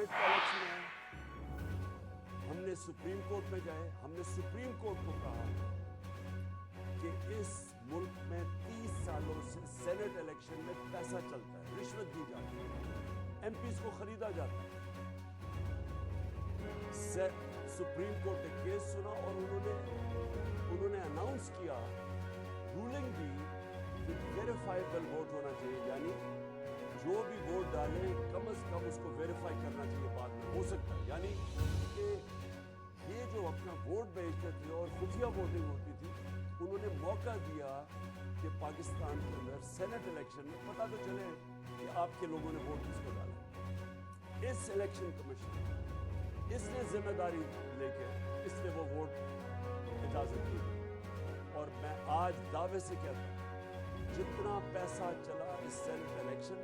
Saint کا election ہے، ہم نے سپریم کورٹ میں گئے، ہم نے سپریم کورٹ کو کہا کہ اس ملک میں 30 سالوں سے سینٹ الیکشن میں پیسہ چلتا ہے، رشوت دی جاتی ہے، ایم پیز کو خریدا جاتا ہے۔ سپریم کورٹ نے کیس سنا اور انہوں نے اناؤنس کیا، رولنگ دی کہ ویریفائیبل ووٹ ہونا چاہیے، یعنی جو بھی ووٹ ڈالے کم از کم اس کو ویریفائی کرنا چاہیے بعد میں، ہو سکتا ہے، یعنی کہ یہ جو اپنا ووٹ بھیجتے تھے اور خفیہ ووٹنگ ہوتی تھی، انہوں نے موقع دیا کہ پاکستان کے اندر سینٹ الیکشن میں پتہ تو چلے کہ آپ کے لوگوں نے ووٹ کس کو ڈالا۔ اس الیکشن کمیشن اس نے ذمہ داری لے کے اس نے وہ ووٹ اجازت دی، اور میں آج دعوے سے کہتا ہوں جتنا پیسہ چلا اس سینٹ الیکشن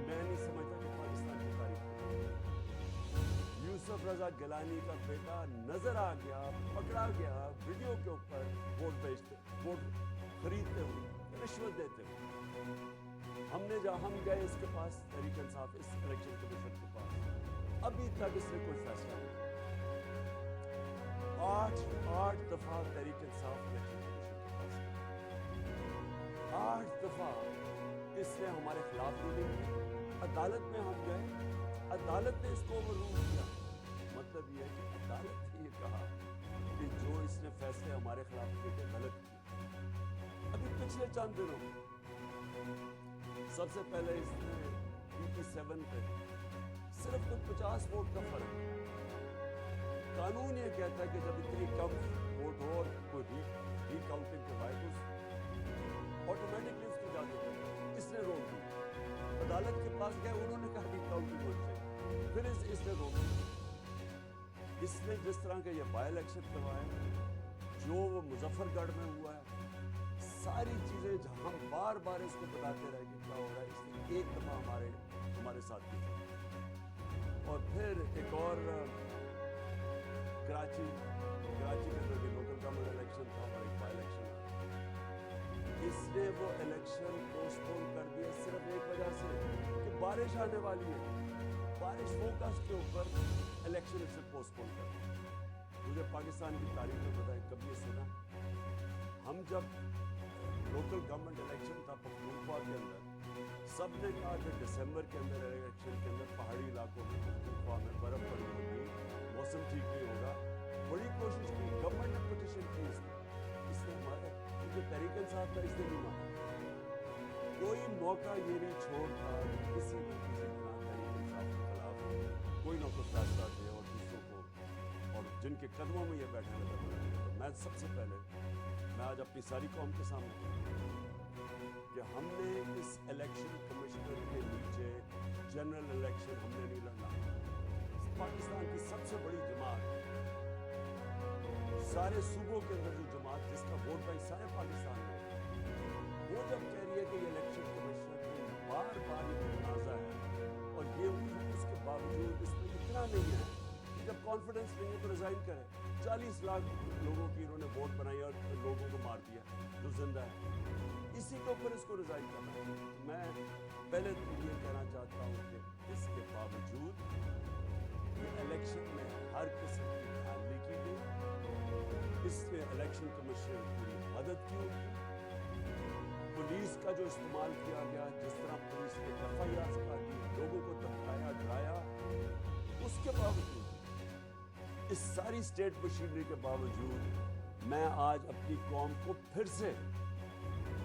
میں نہیں سمجھتا کہ پاکستان کی تاریخ میں یوسف رضا گیلانی کا بیٹا نظر آ گیا، پکڑا گیا ویڈیو کے اوپر ووٹ خریدتے ہوئے، رشوت دیتے ہوئے۔ ہم گئے اس کے پاس، تحریک انصاف، اس الیکشن کمیشن کے پاس، ابھی تک اس نے کوئی فیصلہ نہیں کیا۔ آٹھ دفعہ تحریک انصاف الیکشن کمیشن کے پاس گئے، 8 دفعہ اس نے ہمارے خلاف رولنگ کی، عدالت میں ہم گئے، عدالت نے اس کو اوور رول کیا۔ مطلب یہ ہے کہ عدالت نے یہ کہا کہ جو اس نے فیصلے ہمارے خلاف کیے تھے غلط کیے۔ ابھی پچھلے چند دنوں سب سے پہلے اس نے BP7 پہ صرف کوئی 50 ووٹ کا فرق ہے۔ قانون یہ کہتا ہے کہ جب اتنی کم ووٹ ہو اور کوئی ری کاؤنٹنگ کروائے تو آٹومیٹکلی اس کی اجازت ہے۔ اس نے روک دی، عدالت کے پاس گئے، انہوں نے کہا ری کاؤنٹنگ ہونی چاہیے، پھر اس نے روک دی۔ اس نے جس طرح کا یہ بائی الیکشن کروایا، جو وہ مظفر گڑھ میں ہوا ہے، ساری چیزیں ہم بار بار اس کو بتاتے رہے کہ کیا ہو رہا ہے، اس نے ایک دفعہ ہمارے ساتھ کی۔ اور پھر ایک اور کراچی کے اندر بھی لوکل گورنمنٹ الیکشن تھا اور ایک بائی الیکشن تھا، اس نے وہ الیکشن پوسٹپون کر دیا صرف ایک وجہ سے کہ بارش آنے والی ہے، بارش فوکس کے اوپر الیکشن اس نے پوسٹپون کر دیا۔ مجھے پاکستان کی تاریخ میں پتہ ہے کبھی یہ سنا، ہم جب لوکل گورنمنٹ الیکشن تھا پختونخوا کے اندر، سب نے کہا کہ دسمبر کے اندر الیکشن کے اندر پہاڑی علاقوں میں پختونخوا میں برف پڑی ہوگی، موسم ٹھیک نہیں ہوگا، بڑی کوشش کی، گورنمنٹ نے پٹیشن کی، اس نے ہمارا کیونکہ تحریک انصاف کا اس نے نہیں مانا، کوئی موقع یہ نہیں چھوڑتا کہ کسی بھی طرح تحریک انصاف کے خلاف کوئی نہ کوئی فیصلہ دے اور دوسروں کو، اور جن کے قدموں میں یہ بیٹھنے لگا۔ تو میں سب سے پہلے میں آج اپنی ساری قوم کے سامنے کہ ہم نے اس الیکشن کمشنر کے نیچے جنرل الیکشن ہم نے نہیں لڑنا۔ پاکستان کی سب سے بڑی جماعت، سارے صوبوں کے اندر جو جماعت جس کا ووٹ بینک سارے پاکستان میں، وہ جب کہہ رہی ہے کہ یہ الیکشن کمشنر بار بار یہ تنازع ہے اور یہ اس کے باوجود اس میں اتنا نہیں ہے کہ جب کانفیڈنس نہیں ہے تو ریزائن کرے۔ 40 لاکھ لوگوں کی انہوں نے ووٹ بنائی اور لوگوں کو مار دیا جو زندہ ہے، اسی کے اوپر اس کو ریزائن کرنا ہے۔ میں پہلے تو یہ کہنا چاہتا ہوں کہ اس کے باوجود یہ الیکشن میں ہر قسم کی دھاندلی کی گئی، اس میں الیکشن کمیشن پوری مدد کی ہوئی، پولیس کا جو استعمال کیا گیا، جس طرح پولیس نے FIRs کاٹی، لوگوں کو دھمکایا ڈرایا، اس کے باوجود اس ساری اسٹیٹ مشینری کے باوجود میں آج اپنی قوم کو پھر سے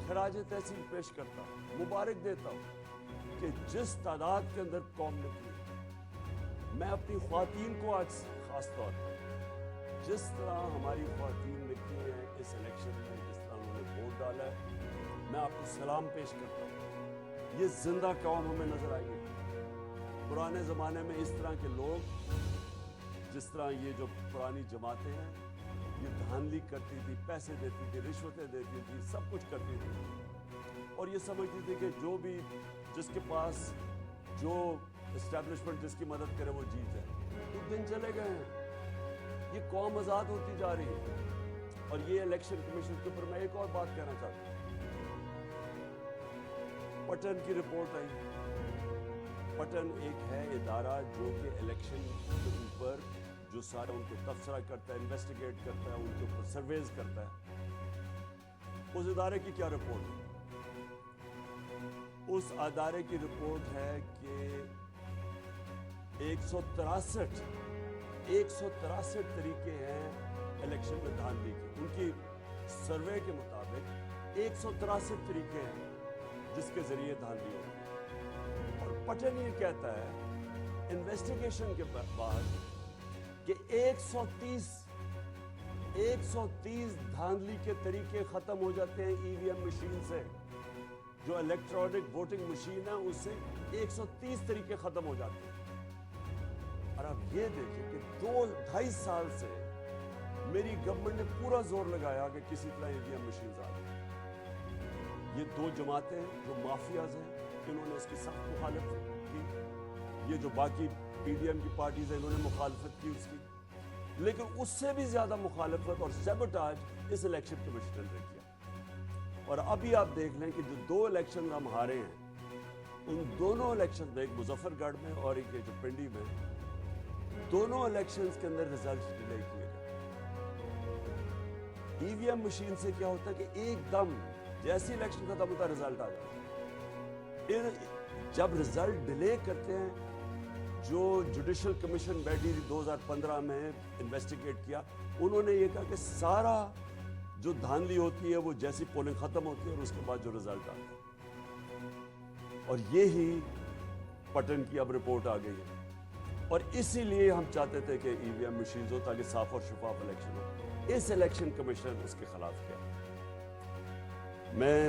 خراج تحسین پیش کرتا ہوں، مبارک دیتا ہوں کہ جس تعداد کے اندر قوم نے کی۔ میں اپنی خواتین کو آج خاص طور پر جس طرح ہماری خواتین نے کی ہیں اس الیکشن میں، جس طرح انہوں نے ووٹ ڈالا ہے، میں آپ کو سلام پیش کرتا ہوں۔ یہ زندہ قوم ہمیں نظر آئی ہے۔ پرانے زمانے میں اس طرح کے لوگ، جس طرح یہ جو پرانی جماعتیں ہیں، یہ دھاندلی کرتی تھی، پیسے دیتی تھی، رشوتیں دیتی تھی، سب کچھ کرتی تھی، اور یہ سمجھتی تھی کہ جو بھی جس کے پاس جو اسٹیبلشمنٹ جس کی مدد کرے وہ جیت جائے۔ تو دن چلے گئے ہیں، یہ قوم آزاد ہوتی جا رہی ہے۔ اور یہ الیکشن کمیشن کے اوپر میں ایک اور بات کہنا چاہتا ہوں۔ پٹن کی رپورٹ آئی، پٹن ایک ہے ادارہ جو کہ الیکشن کے اوپر جو سارا ان کو تبصرہ کرتا ہے، انویسٹیگیٹ کرتا ہے، ان کے اوپر سرویز کرتا ہے. اس ادارے کی کیا رپورٹ ہے؟ اس ادارے کی رپورٹ ہے کہ 163 طریقے ہیں الیکشن میں دھاندلی کے. ان کی سروے کے مطابق 163 طریقے ہیں جس کے ذریعے دھاندلی ہوتی ہے. اور پٹن یہ کہتا ہے انویسٹیگیشن کے بعد کہ 130 دھاندلی کے طریقے ختم ہو جاتے ہیں ای وی ایم مشین سے. جو الیکٹرانک ووٹنگ مشین ہے اس سے 130 طریقے ختم ہو جاتے ہیں. اور آپ یہ دیکھیں کہ 2-2.5 سال سے میری گورنمنٹ نے پورا زور لگایا کہ کسی طرح ای وی ایم مشینز آ جائیں. یہ دو جماعتیں جو مافیاز ہیں انہوں نے اس کی سخت مخالفت کی. یہ جو باقی پی ڈی ایم کی پارٹیز ہیں انہوں نے مخالفت کی اس کی. لیکن اس سے بھی زیادہ مخالفت اور سیبوٹاج اس الیکشن کمیشن نے کیا. اور ابھی آپ دیکھ لیں کہ جو 2 الیکشن ہم ہارے ہیں ان دونوں الیکشن میں، ایک مظفر گڑھ میں اور ایک جو پنڈی میں، دونوں الیکشنز کے اندر ریزلٹ ڈیلے کیے گئے. ای وی ایم مشین سے کیا ہوتا ہے کہ ایک دم جیسی الیکشن ختم ہوتا ہے رزلٹ آ جاتا ہے. جب رزلٹ ڈیلے کرتے ہیں، جو جوڈیشل کمیشن بیٹھی تھی 2015 میں انویسٹیگیٹ کیا، انہوں نے یہ کہا کہ سارا جو دھاندلی ہوتی ہے وہ جیسی پولنگ ختم ہوتی ہے اور اس کے بعد جو رزلٹ آتا ہے. اور یہی پٹن کی اب رپورٹ آ گئی ہے. اور اسی لیے ہم چاہتے تھے کہ ای وی ایم مشینز ہو تاکہ صاف اور شفاف الیکشن ہو. اس الیکشن کمیشن اس کے خلاف کیا. میں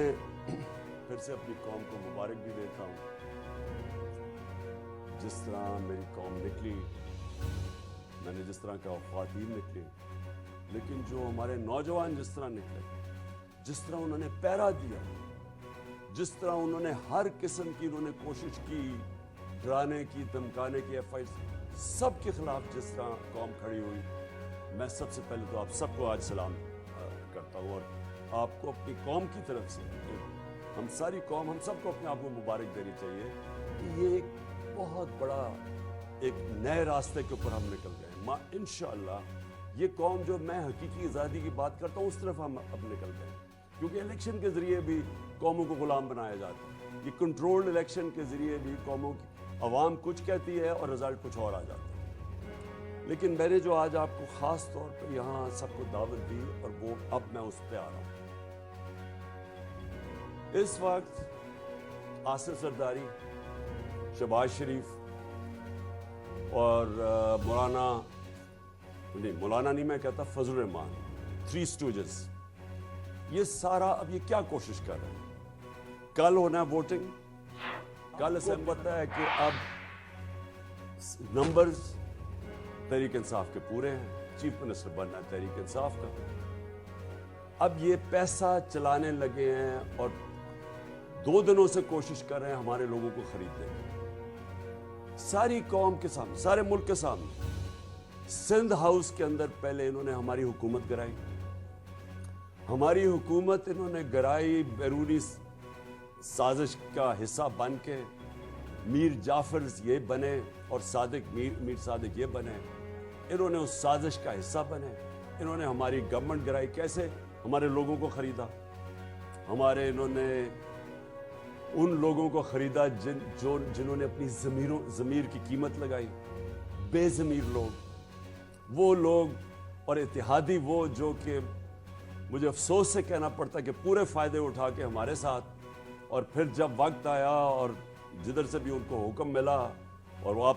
پھر سے اپنی قوم کو مبارک بھی دیتا ہوں. جس طرح میری قوم نکلی، میں نے جس طرح کا خواتین نکلی، لیکن جو ہمارے نوجوان جس طرح نکلے، جس طرح انہوں نے پیرا دیا، جس طرح انہوں نے ہر قسم کی انہوں نے کوشش کی، ڈرانے کی، دھمکانے کی، ایف آئی سب کے خلاف جس طرح قوم کھڑی ہوئی، میں سب سے پہلے تو آپ سب کو آج سلام کرتا ہوں. اور آپ کو اپنی قوم کی طرف سے، ہم ساری قوم، ہم سب کو اپنے آپ کو مبارک دینی چاہیے کہ یہ ایک بہت بڑا ایک نئے راستے کے اوپر ہم نکل گئے ہیں. انشاءاللہ یہ قوم جو میں حقیقی آزادی کی بات کرتا ہوں اس طرف ہم اب نکل گئے ہیں. کیونکہ الیکشن کے ذریعے بھی قوموں کو غلام بنایا جاتا ہے. یہ کنٹرولڈ الیکشن کے ذریعے بھی قوموں کی عوام کچھ کہتی ہے اور رزلٹ کچھ اور آ جاتا ہے. لیکن میں نے جو آج آپ کو خاص طور پر یہاں سب کو دعوت دی اور وہ اب میں اس پہ آ رہا ہوں. اس وقت آصف زرداری، شہباز شریف اور مولانا نہیں میں کہتا، فضل الرحمان، 3 اسٹوجز، یہ سارا اب یہ کیا کوشش کر رہے ہیں. کل ہونا ہے ووٹنگ، کل سے پتہ ہے کہ اب نمبرز تحریک انصاف کے پورے ہیں. چیف منسٹر بننا ہے تحریک انصاف کا. اب یہ پیسہ چلانے لگے ہیں اور 2 دنوں سے کوشش کر رہے ہیں ہمارے لوگوں کو خریدنے کی. ساری قوم کے سامنے، سارے ملک کے سامنے، سندھ ہاؤس کے اندر پہلے انہوں نے ہماری حکومت گرائی. ہماری حکومت انہوں نے گرائی بیرونی سازش کا حصہ بن کے. میر جعفر یہ بنے اور میر صادق یہ بنے. انہوں نے اس سازش کا حصہ بنے. انہوں نے ہماری گورنمنٹ گرائی. کیسے؟ ہمارے لوگوں کو خریدا. انہوں نے ان لوگوں کو خریدا جنہوں نے اپنی ضمیر کی قیمت لگائی. بے ضمیر لوگ، وہ لوگ اور اتحادی وہ جو کہ مجھے افسوس سے کہنا پڑتا کہ پورے فائدے اٹھا کے ہمارے ساتھ، اور پھر جب وقت آیا اور جدھر سے بھی ان کو حکم ملا، اور وہ اب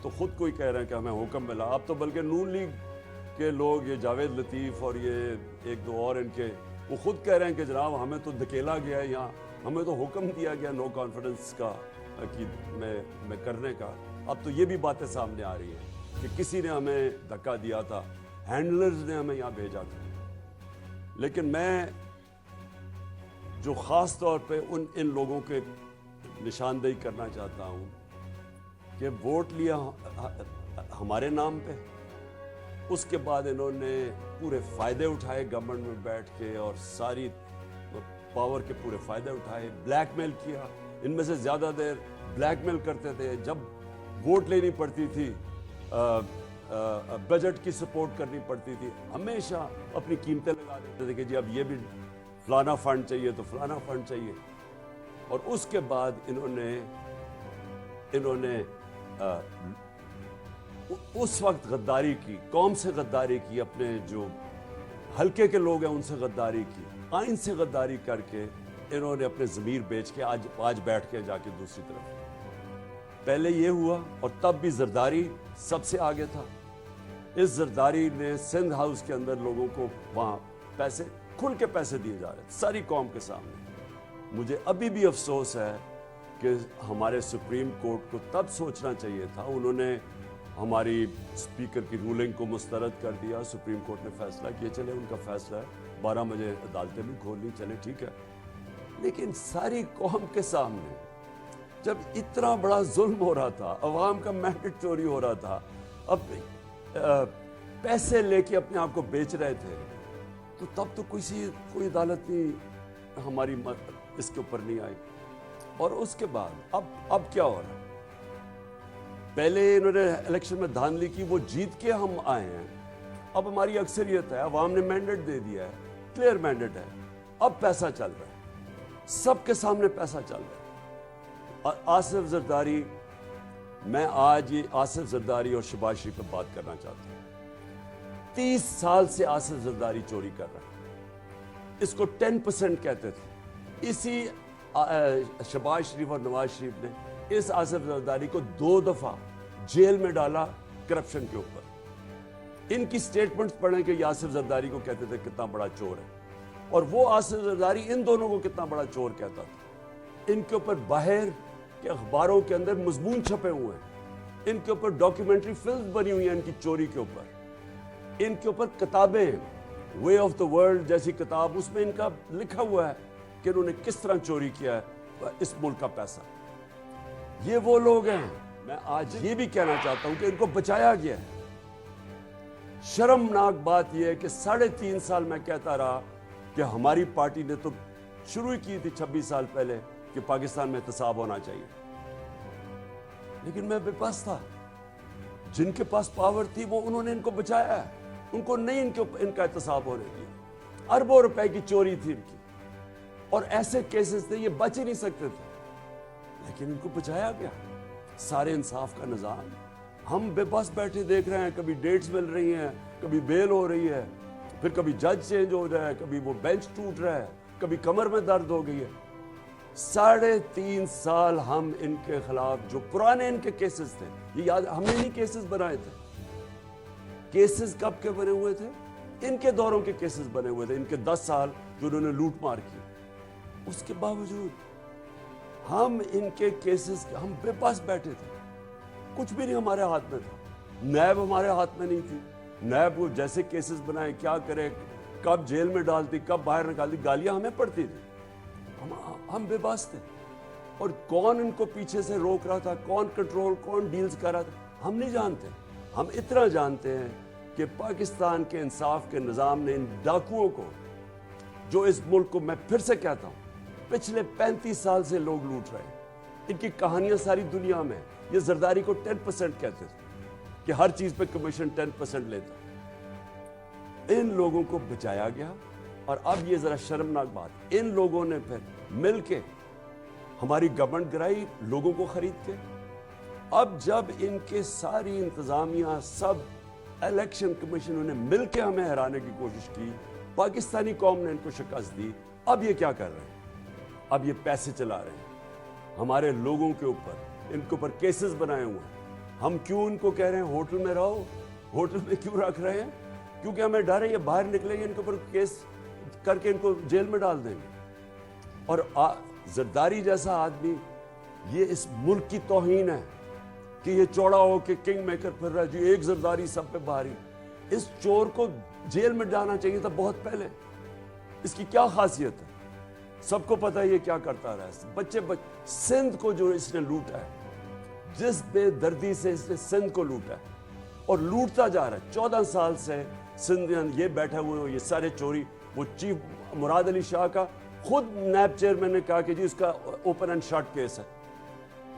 تو خود کو ہی کہہ رہے ہیں کہ ہمیں حکم ملا. اب تو بلکہ نون لیگ کے لوگ، یہ جاوید لطیف اور یہ 1-2 اور ان کے، وہ خود کہہ رہے ہیں کہ جناب ہمیں تو دھکیلا گیا ہے، یہاں ہمیں تو حکم دیا گیا نو کانفیڈنس کا میں کرنے کا. اب تو یہ بھی باتیں سامنے آ رہی ہیں کہ کسی نے ہمیں دھکا دیا تھا، ہینڈلرز نے ہمیں یہاں بھیجا تھا. لیکن میں جو خاص طور پہ ان لوگوں کے نشاندہی کرنا چاہتا ہوں کہ ووٹ لیا ہمارے نام پہ، اس کے بعد انہوں نے پورے فائدے اٹھائے گورنمنٹ میں بیٹھ کے، اور ساری پاور کے پورے فائدے اٹھائے، بلیک میل کیا. ان میں سے زیادہ دیر بلیک میل کرتے تھے, جب ووٹ لینی پڑتی تھی, بجٹ کی سپورٹ کرنی پڑتی تھی, ہمیشہ اپنی قیمتیں لگا دیتے تھے کہ جی اب یہ بھی فلانا فنڈ چاہیے تو فلانا فنڈ چاہیے. اور اس کے بعد انہوں نے اس وقت غداری کی, قوم سے غداری کی, اپنے جو حلقے کے لوگ ہیں ان سے غداری کی, آئین سے غداری کر کے انہوں نے اپنے ضمیر بیچ کے آج بیٹھ کے جا کے دوسری طرف. پہلے یہ ہوا, اور تب بھی زرداری سب سے آگے تھا. اس زرداری نے سندھ ہاؤس کے اندر لوگوں کو وہاں پیسے کھل کے پیسے دیے جا رہے تھے ساری قوم کے سامنے. مجھے ابھی بھی افسوس ہے کہ ہمارے سپریم کورٹ کو تب سوچنا چاہیے تھا. انہوں نے ہماری اسپیکر کی رولنگ کو مسترد کر دیا. سپریم کورٹ نے فیصلہ کیا, چلے ان کا فیصلہ ہے, 12 بجے عدالتیں بھی کھول لی, چلے ٹھیک ہے. لیکن ساری قوم کے سامنے جب اتنا بڑا ظلم ہو رہا تھا, عوام کا مینڈیٹ چوری ہو رہا تھا, اب پیسے لے کے اپنے آپ کو بیچ رہے تھے, تو تب تو کوئی عدالت نہیں ہماری اس کے اوپر نہیں آئی. اور اس کے بعد اب کیا ہو رہا ہے؟ پہلے انہوں نے الیکشن میں دھاندلی کی, وہ جیت کے ہم آئے ہیں, اب ہماری اکثریت ہے, عوام نے مینڈیٹ دے دیا ہے, کلیئر مینڈیٹ ہے, اب پیسہ چل رہا ہے, سب کے سامنے پیسہ چل رہا ہے. اور آصف زرداری, میں آج یہ آصف زرداری اور شہباز شریف پہ بات کرنا چاہتا ہوں. 30 سال سے آصف زرداری چوری کر رہا ہے, اس کو 10% کہتے تھے. اسی شہباز شریف اور نواز شریف نے اس آصف زرداری کو 2 دفعہ جیل میں ڈالا کرپشن کے اوپر. ان کی سٹیٹمنٹس پڑھیں کہ یہ آصف زرداری کو کہتے تھے کتنا بڑا چور ہے, اور وہ آصف زرداری ان دونوں کو کتنا بڑا چور کہتا تھا. ان کے اوپر باہر کے اخباروں کے اندر مضمون چھپے ہوئے ہیں, ان کے اوپر ڈاکیومنٹری فلم بنی ہوئی ہیں ان کی چوری کے اوپر, ان کے اوپر کتابیں, وے آف دا ورلڈ جیسی کتاب, اس میں ان کا لکھا ہوا ہے کہ انہوں نے کس طرح چوری کیا ہے اس ملک کا پیسہ. یہ وہ لوگ ہیں. میں آج یہ بھی کہنا چاہتا ہوں کہ ان کو بچایا گیا ہے. شرمناک بات یہ ہے کہ 3.5 سال میں کہتا رہا کہ ہماری پارٹی نے تو شروع کی تھی 26 سال پہلے کہ پاکستان میں احتساب ہونا چاہیے, لیکن میں بے بس تھا. جن کے پاس پاور تھی وہ انہوں نے ان کو بچایا ہے, ان کو نہیں ان کا احتساب ہونے دیا. اربوں روپے کی چوری تھی ان کی, اور ایسے کیسز تھے یہ بچ ہی نہیں سکتے تھے, لیکن ان کو بچایا گیا. سارے انصاف کا نظام, ہم بے بس بیٹھے دیکھ رہے ہیں, کبھی ڈیٹس مل رہی ہیں, کبھی بیل ہو رہی ہے, پھر کبھی جج چینج ہو رہا ہے, کبھی وہ بینچ ٹوٹ رہا ہے, کبھی کمر میں درد ہو گئی ہے. 3.5 سال ہم ان کے خلاف جو پرانے ان کے کیسز تھے, یہ یاد, ہم نے نہیں کیسز بنائے تھے. کیسز کب کے بنے ہوئے تھے؟ ان کے دوروں کے کیسز بنے ہوئے تھے, ان کے 10 سال جو انہوں نے لوٹ مار کی. اس کے باوجود ہم ان کے کیسز, ہم بے پاس بیٹھے تھے, کچھ بھی نہیں ہمارے ہاتھ میں تھا. نیب ہمارے ہاتھ میں نہیں تھی. نیب وہ جیسے کیسز بنائے, کیا کرے, کب جیل میں ڈالتی, کب باہر نکالتی, گالیاں ہمیں پڑتی تھی. ہم بے باس تھے, اور کون ان کو پیچھے سے روک رہا تھا, کون کنٹرول, کون ڈیلز کر رہا تھا, ہم نہیں جانتے. ہم اتنا جانتے ہیں کہ پاکستان کے انصاف کے نظام نے ان ڈاکوؤں کو, جو اس ملک کو, میں پھر سے کہتا ہوں, پچھلے 35 سال سے لوگ لوٹ رہے ہیں, ان کی کہانیاں ساری دنیا میں. یہ زرداری کو 10% کہتے تھے کہ ہر چیز پہ کمیشن 10% لیتا. ان لوگوں کو بچایا گیا. اور اب یہ ذرا شرمناک بات, ان لوگوں نے پھر مل کے ہماری گورنمنٹ گرائی لوگوں کو خرید کے. اب جب ان کے ساری انتظامیہ, سب الیکشن کمیشنوں نے مل کے ہمیں ہرانے کی کوشش کی, پاکستانی قوم نے ان کو شکست دی. اب یہ کیا کر رہے ہیں؟ اب یہ پیسے چلا رہے ہیں ہمارے لوگوں کے اوپر, ان کے اوپر کیسز بنائے ہوئے ہیں. ہم کیوں ان کو کہہ رہے ہیں ہوٹل میں رہو, ہوٹل میں کیوں رکھ رہے ہیں؟ کیونکہ ہمیں ڈر ہے یہ باہر نکلیں گے, ان کے اوپر کیس کر کے ان کو جیل میں ڈال دیں گے. اور زرداری جیسا آدمی, یہ اس ملک کی توہین ہے کہ یہ چوڑا ہو کے کنگ میکر پھر رہا ہے, جو ایک زرداری سب پہ بھاری. اس چور کو جیل میں ڈالنا چاہیے تھا بہت پہلے. اس کی کیا خاصیت ہے؟ سب کو پتہ ہے یہ کیا کرتا رہا ہے. بچے سندھ کو جو اس نے لوٹا ہے, جس بے دردی سے اس نے سندھ کو لوٹا ہے, اور لوٹتا جا رہا ہے. 14 سال سے سندھ یہ بیٹھے ہوئے ہو, یہ سارے چوری. وہ چیف مراد علی شاہ کا خود نیب چیئرمین نے کہا کہ جی اس کا اوپن اینڈ شٹ کیس ہے.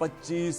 25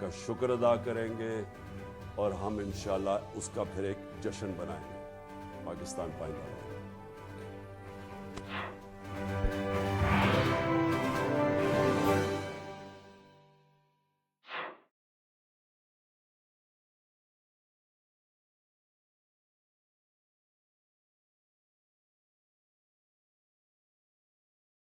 کا شکر ادا کریں گے اور ہم انشاءاللہ اس کا پھر ایک جشن بنائیں گے. پاکستان پائندہ.